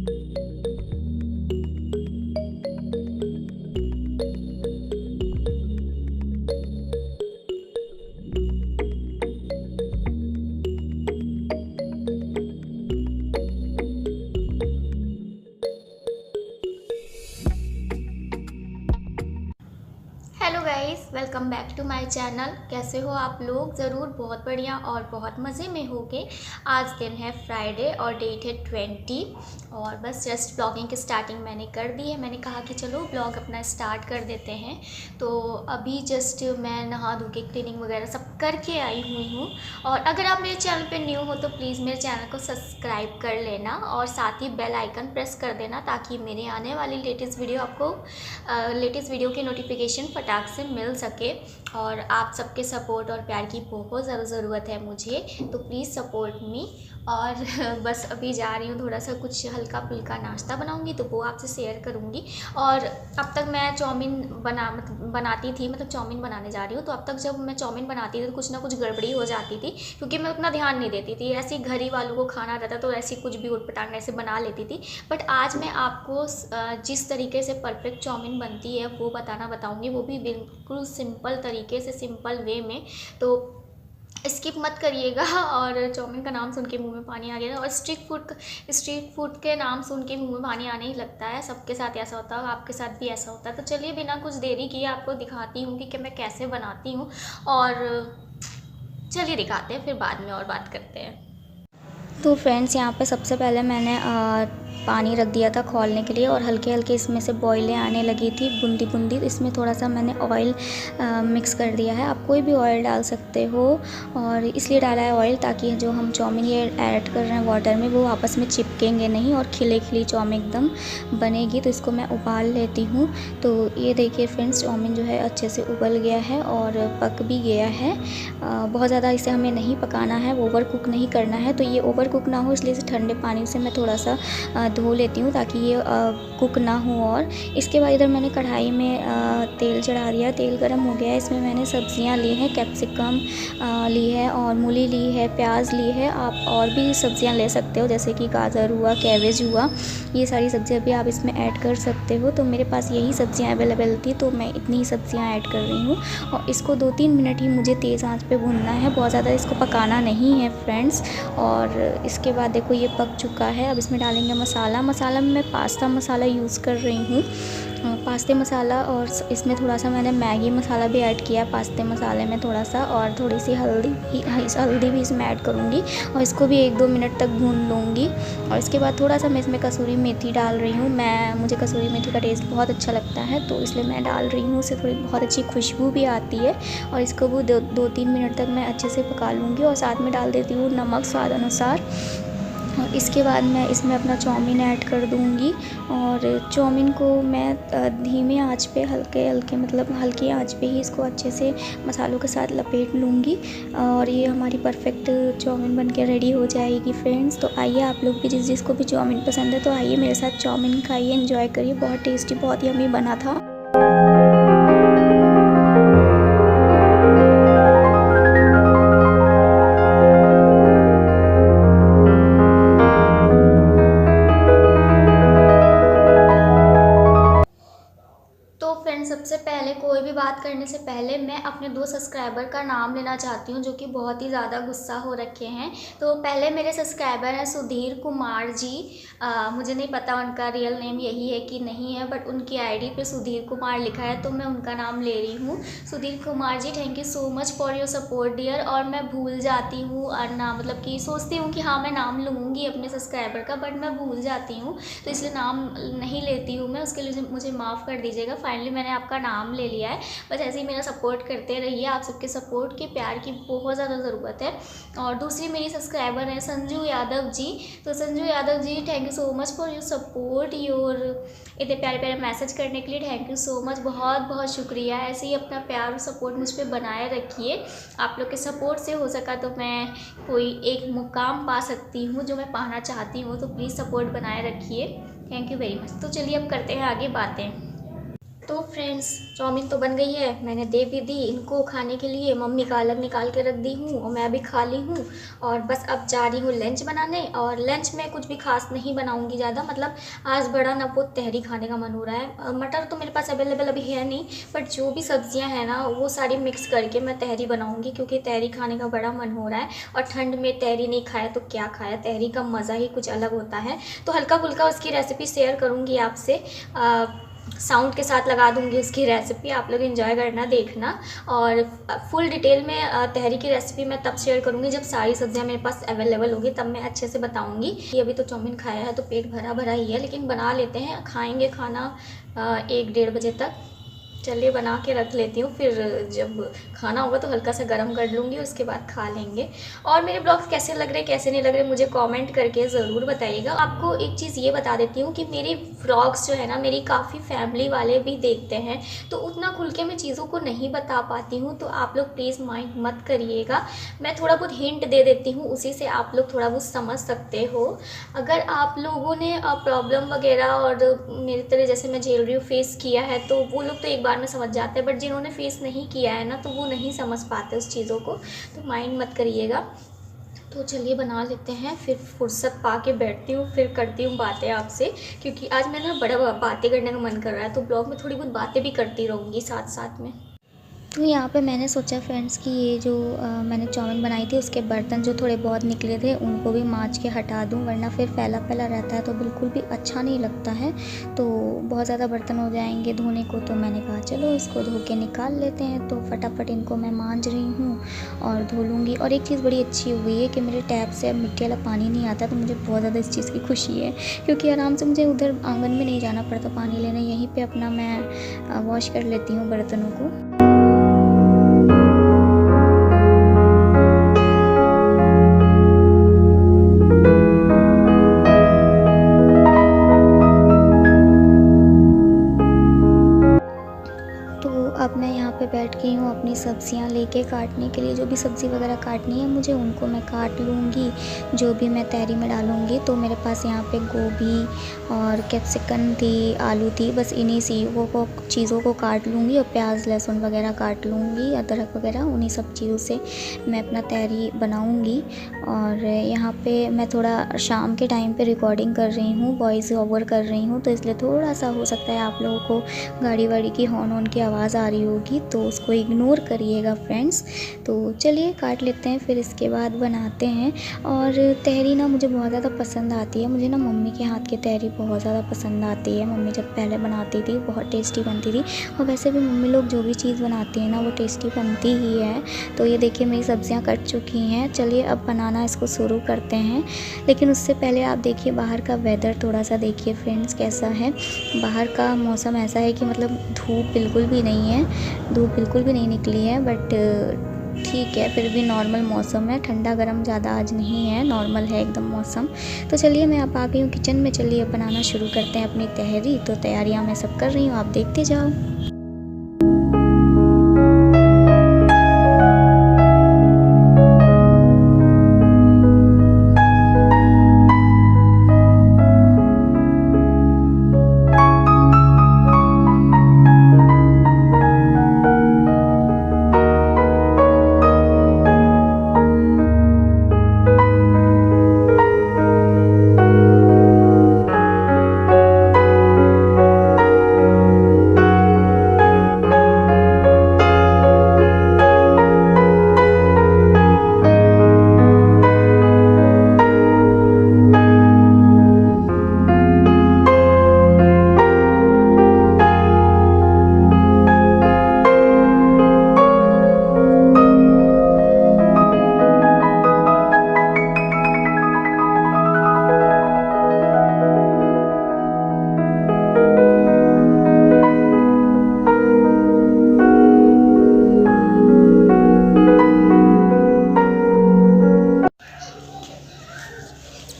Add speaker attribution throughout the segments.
Speaker 1: Hello guys, welcome back to my channel. कैसे हो आप लोग? ज़रूर बहुत बढ़िया और बहुत मज़े में होगे। आज दिन है फ्राइडे और डेट है 20 और बस जस्ट ब्लॉगिंग की स्टार्टिंग मैंने कर दी है। मैंने कहा कि चलो ब्लॉग अपना स्टार्ट कर देते हैं। तो अभी जस्ट मैं नहा धो के क्लीनिंग वगैरह सब करके आई हुई हूँ। और अगर आप मेरे चैनल पे न्यू हो तो प्लीज़ मेरे चैनल को सब्सक्राइब कर लेना और साथ ही बेल आइकन प्रेस कर देना ताकि मेरे आने वाली लेटेस्ट वीडियो आपको लेटेस्ट वीडियो की नोटिफिकेशन फटाक से मिल सके। और आप सबके सपोर्ट और प्यार की बहुत ज़्यादा ज़रूरत है मुझे, तो प्लीज़ सपोर्ट मी। और बस अभी जा रही हूँ, थोड़ा सा कुछ हल्का फुल्का नाश्ता बनाऊँगी तो वो आपसे शेयर करूँगी। और अब तक मैं चाउमीन बनाती थी, मतलब चाउमीन बनाने जा रही हूँ। तो अब तक जब मैं चाउमीन बनाती थी तो कुछ ना कुछ गड़बड़ी हो जाती थी क्योंकि मैं उतना ध्यान नहीं देती थी। ऐसे ही घर ही वालों को खाना रहता तो ऐसे कुछ भी उटपटांग ऐसे बना लेती थी। बट आज मैं आपको जिस तरीके से परफेक्ट चाउमीन बनती है वो बताऊँगी, वो भी बिल्कुल सिंपल तरीके से, सिंपल वे में। तो स्किप मत करिएगा। और चाउमीन का नाम सुन के मुंह में पानी आ गया। और स्ट्रीट फूड के नाम सुन के मुंह में पानी आने ही लगता है। सबके साथ ऐसा होता है, आपके साथ भी ऐसा होता है। तो चलिए बिना कुछ देरी किए आपको दिखाती हूँ कि मैं कैसे बनाती हूँ। और चलिए दिखाते हैं, फिर बाद में और बात करते हैं। तो फ्रेंड्स, यहाँ पे सबसे पहले मैंने पानी रख दिया था खौलने के लिए और हल्के हल्के इसमें से बॉयलें आने लगी थी, बूंदी बूंदी। इसमें थोड़ा सा मैंने ऑयल मिक्स कर दिया है। आप कोई भी ऑयल डाल सकते हो और इसलिए डाला है ऑयल ताकि जो हम चाउमीन ये ऐड कर रहे हैं वाटर में वो आपस में चिपकेंगे नहीं और खिले खिली चाउमीन एकदम बनेगी। तो इसको मैं उबाल लेती हूँ। तो ये देखिए फ्रेंड्स, चाउमीन जो है अच्छे से उबल गया है और पक भी गया है। बहुत ज़्यादा इसे हमें नहीं पकाना है, ओवर कुक नहीं करना है। तो ये ओवर कुक ना हो इसलिए इसे ठंडे पानी से मैं थोड़ा सा धो लेती हूँ ताकि ये कुक ना हो। और इसके बाद इधर मैंने कढ़ाई में तेल चढ़ा दिया, तेल गर्म हो गया है। इसमें मैंने सब्जियां ली हैं, कैप्सिकम ली है और मूली ली है, प्याज ली है। आप और भी सब्जियां ले सकते हो जैसे कि गाजर हुआ, कैबेज हुआ, ये सारी सब्जियां भी आप इसमें ऐड कर सकते हो। तो मेरे पास यही सब्जियां अवेलेबल थी तो मैं इतनी ही सब्जियां ऐड कर रही हूँ। और इसको 2-3 मिनट ही मुझे तेज़ आंच पे भूनना है, बहुत ज़्यादा इसको पकाना नहीं है फ्रेंड्स। और इसके बाद देखो ये पक चुका है। अब इसमें डालेंगे मसाला में मैं पास्ता मसाला यूज़ कर रही हूँ, पास्ते मसाला। और इसमें थोड़ा सा मैंने मैगी मसाला भी ऐड किया पास्ते मसाले में थोड़ा सा, और थोड़ी सी हल्दी भी इसमें ऐड करूँगी और इसको भी 1-2 मिनट तक भून लूँगी। और इसके बाद थोड़ा सा मैं इसमें कसूरी मेथी डाल रही हूँ। मुझे कसूरी मेथी का टेस्ट बहुत अच्छा लगता है तो इसलिए मैं डाल रही हूँ। उससे थोड़ी बहुत अच्छी खुशबू भी आती है। और इसको भी 2-3 मिनट तक मैं अच्छे से पका लूँगी। और साथ में डाल देती हूँ नमक स्वाद अनुसार। और इसके बाद मैं इसमें अपना चाउमीन ऐड कर दूँगी। और चाउमीन को मैं धीमे आंच पे हल्की आंच पे ही इसको अच्छे से मसालों के साथ लपेट लूँगी। और ये हमारी परफेक्ट चाउमीन बनके रेडी हो जाएगी फ्रेंड्स। तो आइए आप लोग भी जिसको भी चाउमीन पसंद है तो आइए मेरे साथ चाउमीन खाइए, एंजॉय करिए। बहुत टेस्टी, बहुत यम्मी बना था। तो फ्रेंड्स, सबसे पहले कोई भी बात करने से पहले मैं अपने 2 सब्सक्राइबर का नाम लेना चाहती हूँ जो कि बहुत ही ज़्यादा गुस्सा हो रखे हैं। तो पहले मेरे सब्सक्राइबर हैं सुधीर कुमार जी। मुझे नहीं पता उनका रियल नेम यही है कि नहीं है, बट उनकी आईडी पे सुधीर कुमार लिखा है तो मैं उनका नाम ले रही हूँ। Sudhir Kumar ji, thank you so much for your support dear. और मैं भूल जाती हूँ और ना, मतलब कि सोचती हूँ कि हाँ मैं नाम लूँगी अपने सब्सक्राइबर का, बट मैं भूल जाती हूँ तो इसलिए नाम नहीं लेती हूँ मैं। उसके लिए मुझे माफ़ कर दीजिएगा। फाइनली मैंने आपका नाम ले लिया है। बस ऐसे ही मेरा सपोर्ट करते रहिए। आप सबके सपोर्ट के, प्यार की बहुत ज़्यादा ज़रूरत है। और दूसरी मेरी सब्सक्राइबर है संजू यादव जी। तो Sanju Yadav ji, thank you so much for your support, your इतने प्यारे प्यारे मैसेज करने के लिए थैंक यू सो मच, बहुत बहुत शुक्रिया। ऐसे ही अपना प्यार और सपोर्ट मुझ पर बनाए रखिए। आप लोग के सपोर्ट से हो सका तो मैं कोई एक मुकाम पा सकती हूँ जो मैं पाना चाहती हूँ। तो प्लीज़ सपोर्ट बनाए रखिए। Thank you very much. तो चलिए अब करते हैं आगे बातें। तो फ्रेंड्स, चाउमीन तो बन गई है, मैंने दे भी दी इनको खाने के लिए। मम्मी का अलग निकाल के रख दी हूँ और मैं भी खा ली हूँ। और बस अब जा रही हूँ लंच बनाने। और लंच में कुछ भी खास नहीं बनाऊँगी ज़्यादा, मतलब आज बड़ा ना वो तहरी खाने का मन हो रहा है। मटर तो मेरे पास अवेलेबल अभी है नहीं, बट जो भी सब्जियाँ हैं ना वो सारी मिक्स करके मैं तहरी बनाऊँगी, क्योंकि तहरी खाने का बड़ा मन हो रहा है। और ठंड में तहरी नहीं खाया तो क्या खाया, तहरी का मज़ा ही कुछ अलग होता है। तो हल्का फुल्का उसकी रेसिपी शेयर करूँगी आपसे, साउंड के साथ लगा दूंगी उसकी रेसिपी, आप लोग एंजॉय करना, देखना। और फुल डिटेल में तहरी की रेसिपी मैं तब शेयर करूंगी जब सारी सब्जियां मेरे पास अवेलेबल होगी, तब मैं अच्छे से बताऊंगी। कि अभी तो चाउमीन खाया है तो पेट भरा भरा ही है, लेकिन बना लेते हैं, खाएंगे खाना 1-1:30 बजे तक। चलिए बना के रख लेती हूँ, फिर जब खाना होगा तो हल्का सा गर्म कर लूँगी, उसके बाद खा लेंगे। और मेरे ब्लॉग्स कैसे लग रहे कैसे नहीं लग रहे मुझे कमेंट करके ज़रूर बताइएगा। आपको एक चीज़ ये बता देती हूँ कि मेरे ब्लॉग्स जो है ना, मेरी काफ़ी फैमिली वाले भी देखते हैं, तो उतना खुल के मैं चीज़ों को नहीं बता पाती हूँ, तो आप लोग प्लीज़ माइंड मत करिएगा। मैं थोड़ा बहुत हिंट दे देती हूँ, उसी से आप लोग थोड़ा बहुत समझ सकते हो। अगर आप लोगों ने प्रॉब्लम वगैरह और मेरी तरह जैसे मैं झेल रही हूँ फेस किया है, तो वो लोग तो एक बार में समझ जाते हैं, बट जिन्होंने फेस नहीं किया है ना, तो वो नहीं समझ पाते उस चीज़ों को, तो माइंड मत करिएगा। तो चलिए बना लेते हैं, फिर फुर्सत पा के बैठती हूँ, फिर करती हूँ बातें आपसे, क्योंकि आज मेरा ना बड़ा बातें करने का मन कर रहा है, तो ब्लॉग में थोड़ी बहुत बातें भी करती रहूँगी साथ साथ में। तो यहाँ पे मैंने सोचा फ्रेंड्स कि ये जो मैंने चाउमीन बनाई थी उसके बर्तन जो थोड़े बहुत निकले थे उनको भी मांज के हटा दूँ, वरना फिर फैला फैला रहता है तो बिल्कुल भी अच्छा नहीं लगता है। तो बहुत ज़्यादा बर्तन हो जाएंगे धोने को, तो मैंने कहा चलो इसको धो के निकाल लेते हैं। तो फटाफट इनको मैं मांज रही हूँ और धो लूँगी। और एक चीज़ बड़ी अच्छी हुई है कि मेरे टैप से अब मिट्टी वाला पानी नहीं आता, तो मुझे बहुत ज़्यादा इस चीज़ की खुशी है, क्योंकि आराम से मुझे उधर आंगन में नहीं जाना पड़ता पानी लेने, यहीं पर अपना मैं वॉश कर लेती हूँ बर्तनों को। अब मैं यहाँ पे बैठ गई हूँ अपनी सब्जियाँ लेके काटने के लिए। जो भी सब्ज़ी वगैरह काटनी है मुझे उनको मैं काट लूँगी, जो भी मैं तहरी में डालूँगी। तो मेरे पास यहाँ पे गोभी और कैप्सिकम थी, आलू थी, बस इन्हीं चीज़ों को काट लूँगी। और प्याज लहसुन वगैरह काट लूँगी, अदरक वगैरह, उन्हीं सब चीज़ों से मैं अपना तहरी बनाऊँगी। और यहाँ पे मैं थोड़ा शाम के टाइम पे रिकॉर्डिंग कर रही हूँ, वॉइस ओवर कर रही हूँ, तो इसलिए थोड़ा सा हो सकता है आप लोगों को गाड़ी वाड़ी की हॉर्न की आवाज़ आ रही होगी, तो उसको इग्नोर करिएगा फ्रेंड्स। तो चलिए काट लेते हैं, फिर इसके बाद बनाते हैं। और तहरी ना मुझे बहुत ज़्यादा पसंद आती है, मुझे ना मम्मी के हाथ की तहरी बहुत ज़्यादा पसंद आती है। मम्मी जब पहले बनाती थी बहुत टेस्टी बनती थी, और वैसे भी मम्मी लोग जो भी चीज़ बनाती है ना वो टेस्टी बनती ही है। तो ये देखिए मेरी सब्जियां कट चुकी हैं, चलिए अब बनाना इसको शुरू करते हैं। लेकिन उससे पहले आप देखिए बाहर का वेदर थोड़ा सा देखिए फ्रेंड्स कैसा है। बाहर का मौसम ऐसा है कि मतलब धूप बिल्कुल भी नहीं है, धूप बिल्कुल भी नहीं निकली है, बट ठीक है फिर भी नॉर्मल मौसम है, ठंडा गर्म ज़्यादा आज नहीं है, नॉर्मल है एकदम मौसम। तो चलिए मैं अब आ गई हूँ किचन में, चलिए अब बनाना शुरू करते हैं अपनी तहरी। तो तैयारियाँ मैं सब कर रही हूँ, आप देखते जाओ।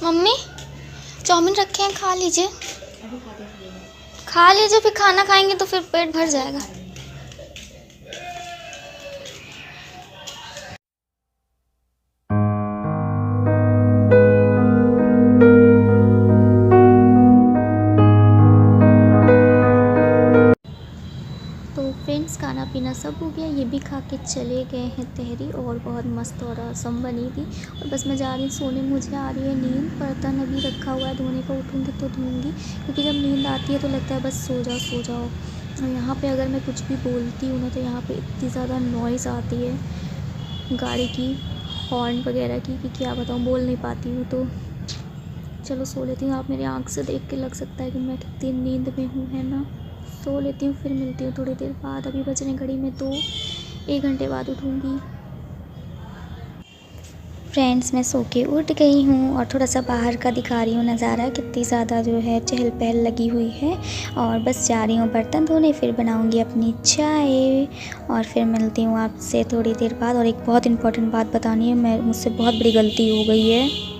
Speaker 1: मम्मी चाउमीन रखे हैं, खा लीजिए, खा लीजिए, फिर खाना खाएंगे तो फिर पेट भर जाएगा। पीना सब हो गया, ये भी खा के चले गए हैं तहरी, और बहुत मस्त और असम बनी थी। और बस मैं जा रही हूँ सोने, मुझे आ रही है नींद। बर्तन अभी रखा हुआ है धोने का, उठूँगी तो धोऊँगी, क्योंकि जब नींद आती है तो लगता है बस सो जाओ सो जाओ। और यहाँ पे अगर मैं कुछ भी बोलती हूँ ना तो यहाँ पे इतनी ज़्यादा नॉइज़ आती है गाड़ी की, हॉर्न वगैरह की, कि क्या बताऊँ, बोल नहीं पाती हूँ। तो चलो सो लेती हूँ। आप मेरी आँख से देख के लग सकता है कि मैं कितनी नींद में हूँ, है ना। सो लेती हूँ, फिर मिलती हूँ थोड़ी देर बाद। अभी बज रहे घड़ी में 2, 1 घंटे बाद उठूँगी। फ्रेंड्स, मैं सो के उठ गई हूँ और थोड़ा सा बाहर का दिखा रही हूँ नज़ारा, कितनी ज़्यादा जो है चहल पहल लगी हुई है। और बस जा रही हूँ बर्तन धोने, फिर बनाऊँगी अपनी चाय और फिर मिलती हूँ आपसे थोड़ी देर बाद। और एक बहुत इम्पोर्टेंट बात बतानी है, मुझसे बहुत बड़ी गलती हो गई है।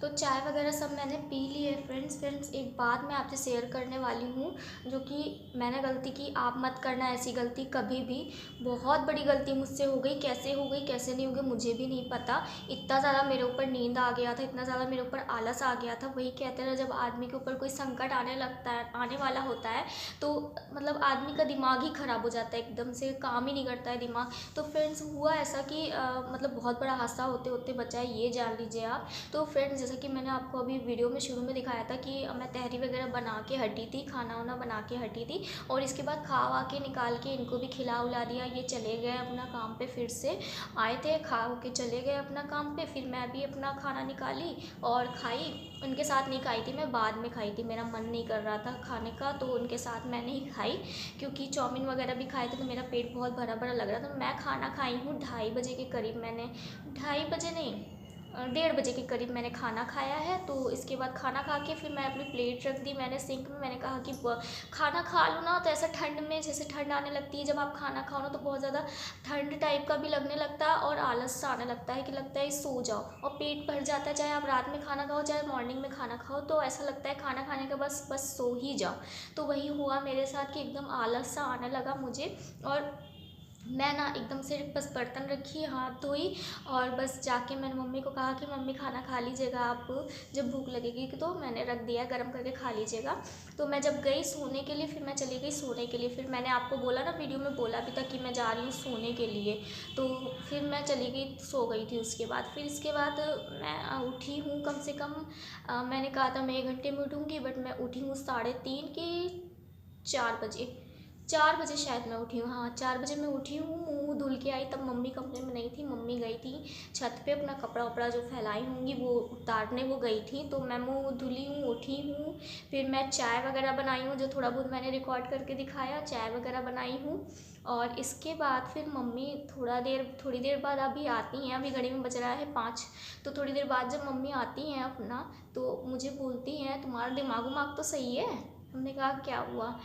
Speaker 1: तो चाय वगैरह सब मैंने पी ली है फ्रेंड्स। एक बात मैं आपसे शेयर करने वाली हूँ, जो कि मैंने गलती की, आप मत करना ऐसी गलती कभी भी। बहुत बड़ी गलती मुझसे हो गई, कैसे हो गई कैसे नहीं हो गई मुझे भी नहीं पता। इतना ज़्यादा मेरे ऊपर नींद आ गया था, इतना ज़्यादा मेरे ऊपर आलस आ गया था। वही कहते हैं ना, जब आदमी के ऊपर कोई संकट आने लगता है, आने वाला होता है, तो मतलब आदमी का दिमाग ही ख़राब हो जाता है, एकदम से काम ही नहीं करता है दिमाग। तो फ्रेंड्स हुआ ऐसा कि मतलब बहुत बड़ा हादसा होते होते बचा है, ये जान लीजिए आप। तो फ्रेंड्स, जैसा कि मैंने आपको अभी वीडियो में शुरू में दिखाया था कि मैं तहरी वगैरह बना के हटी थी, खाना वाना बना के हटी थी, और इसके बाद खा वा के निकाल के इनको भी खिला उला दिया। ये चले गए अपना काम पे, फिर से आए थे, खा के चले गए अपना काम पे। फिर मैं भी अपना खाना निकाली और खाई। उनके साथ नहीं खाई थी, मैं बाद में खाई थी, मेरा मन नहीं कर रहा था खाने का, तो उनके साथ मैं नहीं खाई, क्योंकि चाउमीन वगैरह भी खाए थे तो मेरा पेट बहुत भरा भरा लग रहा था। तो मैं खाना खाई हूँ 2:30 बजे के करीब, मैंने 2:30 बजे नहीं, 1:30 बजे के करीब मैंने खाना खाया है। तो इसके बाद खाना खा के फिर मैं अपनी प्लेट रख दी मैंने सिंक में। मैंने कहा कि खाना खा लो ना, तो ऐसा ठंड में जैसे ठंड आने लगती है, जब आप खाना खाओ ना तो बहुत ज़्यादा ठंड टाइप का भी लगने लगता है, और आलस सा आने लगता है कि लगता है सो जाओ, और पेट भर जाता है। चाहे आप रात में खाना खाओ चाहे मॉर्निंग में खाना खाओ, तो ऐसा लगता है खाना खाने के बस सो ही जाओ। तो वही हुआ मेरे साथ कि एकदम आलस सा आने लगा मुझे, और मैं ना एकदम से बस बर्तन रखी, हाथ धोई, और बस जाके मैंने मम्मी को कहा कि मम्मी खाना खा लीजिएगा आप, जब भूख लगेगी तो मैंने रख दिया गरम करके खा लीजिएगा। तो मैं जब गई सोने के लिए, फिर मैं चली गई सोने के लिए। फिर मैंने आपको बोला ना, वीडियो में बोला भी था कि मैं जा रही हूँ सोने के लिए, तो फिर मैं चली गई, सो गई थी उसके बाद। फिर इसके बाद मैं उठी हूँ कम से कम, मैंने कहा था मैं 1 घंटे में उठूँगी, बट मैं उठी हूँ 3:30 की 4 बजे, 4 बजे शायद मैं उठी हूँ। हाँ, 4 बजे मैं उठी हूँ, मुँह धुल के आई, तब मम्मी कमरे में नहीं थी। मम्मी गई थी छत पे, अपना कपड़ा वपड़ा जो फैलाई होंगी वो उतारने वो गई थी। तो मैं मुँह धुली हूँ, उठी हूँ, फिर मैं चाय वगैरह बनाई हूँ, जो थोड़ा बहुत मैंने रिकॉर्ड करके दिखाया, चाय वगैरह बनाई हूँ। और इसके बाद फिर मम्मी थोड़ी देर बाद अभी आती हैं, अभी घड़ी में बज रहा है 5। तो थोड़ी देर बाद जब मम्मी आती हैं अपना, तो मुझे बोलती हैं तुम्हारा दिमाग उमाग तो सही है। हमने कहा क्या हुआ,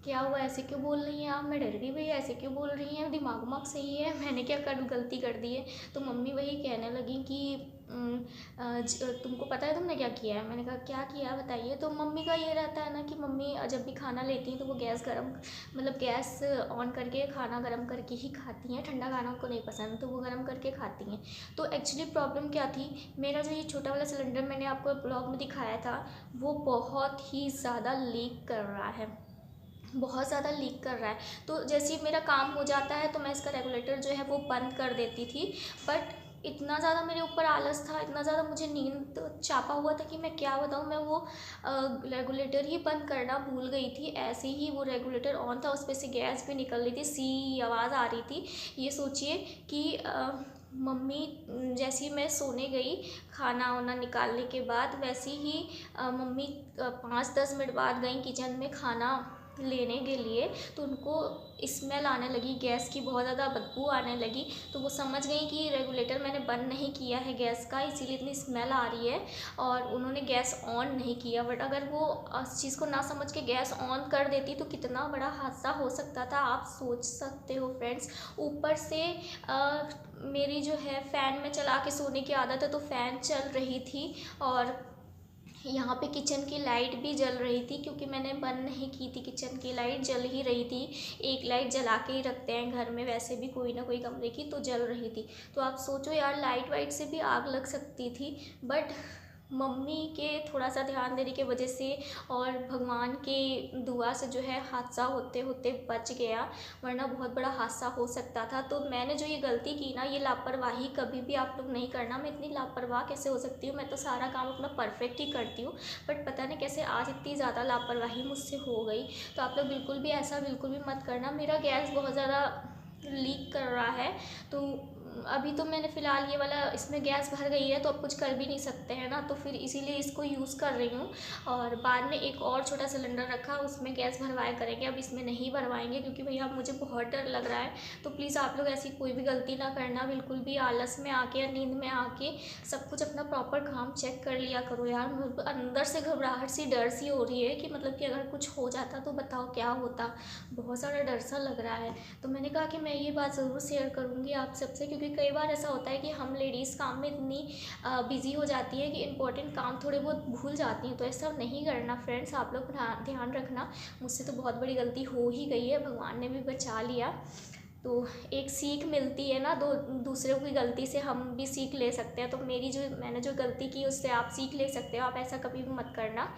Speaker 1: क्या हुआ, ऐसे क्यों बोल रही हैं आप, मैं डर गई, भई ऐसे क्यों बोल रही हैं, दिमाग उमाग सही है, मैंने क्या गलती कर दी है। तो मम्मी वही कहने लगी कि तुमको पता है तुमने क्या किया है। मैंने कहा क्या किया बताइए। तो मम्मी का ये रहता है ना कि मम्मी जब भी खाना लेती हैं तो वो गैस गर्म, मतलब गैस ऑन करके खाना गर्म करके ही खाती हैं, ठंडा खाना उनको नहीं पसंद, तो वो गर्म करके खाती हैं। तो एक्चुअली प्रॉब्लम क्या थी, मेरा जो ये छोटा वाला सिलेंडर मैंने आपको ब्लॉग में दिखाया था, वो बहुत ही ज़्यादा लीक कर रहा है, बहुत ज़्यादा लीक कर रहा है। तो जैसे ही मेरा काम हो जाता है तो मैं इसका रेगुलेटर जो है वो बंद कर देती थी, बट इतना ज़्यादा मेरे ऊपर आलस था, इतना ज़्यादा मुझे नींद चापा हुआ था कि मैं क्या बताऊँ, मैं वो रेगुलेटर ही बंद करना भूल गई थी। ऐसे ही वो रेगुलेटर ऑन था, उस पर से गैस भी निकल रही थी, सी आवाज़ आ रही थी। ये सोचिए कि मम्मी जैसे ही मैं सोने गई खाना वाना निकालने के बाद, वैसे ही मम्मी 5-10 मिनट बाद गई किचन में खाना लेने के लिए, तो उनको स्मेल आने लगी, गैस की बहुत ज़्यादा बदबू आने लगी। तो वो समझ गई कि रेगुलेटर मैंने बंद नहीं किया है गैस का, इसीलिए इतनी स्मेल आ रही है, और उन्होंने गैस ऑन नहीं किया। बट अगर वो इस चीज़ को ना समझ के गैस ऑन कर देती तो कितना बड़ा हादसा हो सकता था, आप सोच सकते हो फ्रेंड्स। ऊपर से मेरी जो है फ़ैन में चला के सोने की आदत है, तो फ़ैन चल रही थी, और यहाँ पे किचन की लाइट भी जल रही थी, क्योंकि मैंने बंद नहीं की थी, किचन की लाइट जल ही रही थी। एक लाइट जला के ही रखते हैं घर में वैसे भी कोई ना कोई कमरे की, तो जल रही थी। तो आप सोचो यार, लाइट वाइट से भी आग लग सकती थी। बट मम्मी के थोड़ा सा ध्यान देने की वजह से और भगवान की दुआ से जो है हादसा होते होते बच गया, वरना बहुत बड़ा हादसा हो सकता था। तो मैंने जो ये गलती की ना, ये लापरवाही कभी भी आप लोग नहीं करना। मैं इतनी लापरवाह कैसे हो सकती हूँ, मैं तो सारा काम अपना परफेक्ट ही करती हूँ, बट पता नहीं कैसे आज इतनी ज़्यादा लापरवाही मुझसे हो गई। तो आप लोग बिल्कुल भी ऐसा बिल्कुल भी मत करना। मेरा गैस बहुत ज़्यादा लीक कर रहा है, तो अभी तो मैंने फ़िलहाल ये वाला, इसमें गैस भर गई है, तो अब कुछ कर भी नहीं सकते हैं ना, तो फिर इसीलिए इसको यूज़ कर रही हूँ। और बाद में एक और छोटा सिलेंडर रखा, उसमें गैस भरवाया करेंगे, अब इसमें नहीं भरवाएंगे, क्योंकि भैया अब मुझे बहुत डर लग रहा है। तो प्लीज़ आप लोग ऐसी कोई भी गलती ना करना, बिल्कुल भी आलस में आके या नींद में आके सब कुछ अपना प्रॉपर काम चेक कर लिया करो यार। मुझे अंदर से घबराहट सी, डर सी हो रही है कि मतलब कि अगर कुछ हो जाता तो बताओ क्या होता। बहुत सारा डर सा लग रहा है। तो मैंने कहा कि मैं ये बात ज़रूर शेयर करूँगी आप सबसे, क्योंकि कई बार ऐसा होता है कि हम लेडीज़ काम में इतनी बिज़ी हो जाती है कि इंपॉर्टेंट काम थोड़े बहुत भूल जाती हैं। तो ऐसा नहीं करना फ्रेंड्स, आप लोग ध्यान रखना। मुझसे तो बहुत बड़ी गलती हो ही गई है, भगवान ने भी बचा लिया। तो एक सीख मिलती है ना, दूसरों की गलती से हम भी सीख ले सकते हैं। तो मैंने जो गलती की उससे आप सीख ले सकते हो। आप ऐसा कभी भी मत करना।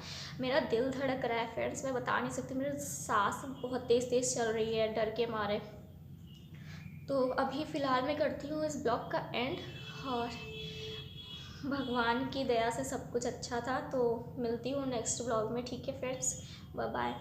Speaker 1: मेरा दिल धड़क रहा है फ्रेंड्स, मैं बता नहीं सकती, मेरी सांस बहुत तेज़ तेज़ चल रही है डर के मारे। तो अभी फ़िलहाल मैं करती हूँ इस ब्लॉग का एंड, और भगवान की दया से सब कुछ अच्छा था। तो मिलती हूँ नेक्स्ट ब्लॉग में, ठीक है फ्रेंड्स, बाय बाय।